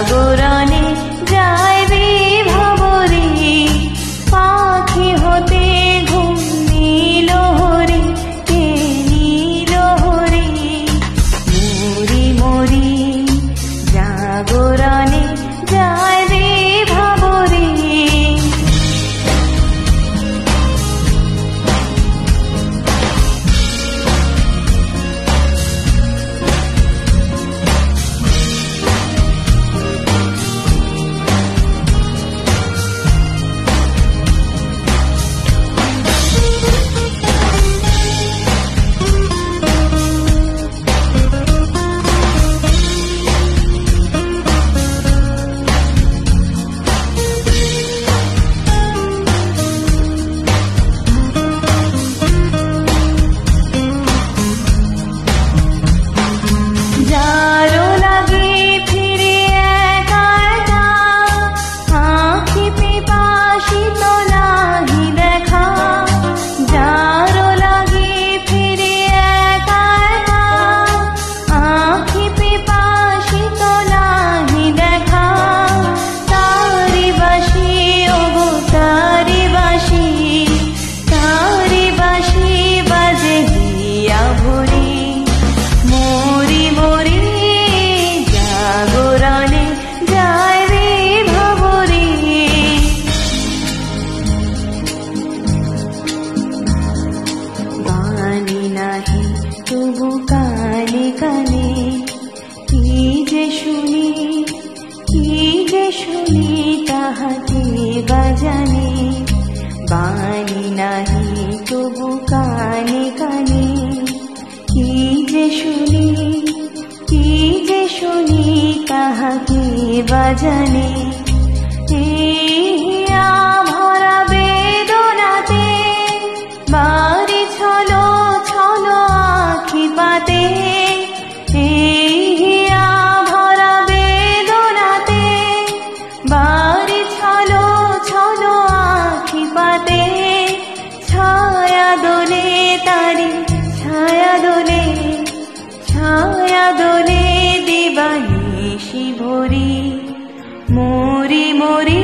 জাগরণে যায় বিভাবরে, পাখি হতে ঘুম নীল হরে, কে নীল হরে। মরি মরি জাগরণে যায় বিভাবরে। তবু কানে কানে কি যে শুনি, কি যে শুনি তাহাকে বাজানে। বাণী নাহি তবু কানে কানে কি যে শুনি, কি যে শুনি তাহাকে বাজানে। ভরা বেদনাতে বাড়ি ছলো ছলো আখি পাতে, ভরা বেদনাতে বাড়ি ছলো ছলো আখি পাতে। ছায়া দোলে তারি ছায়া দোলে, ছায়া দোলে দিবানিশি ভরি। মরি মরি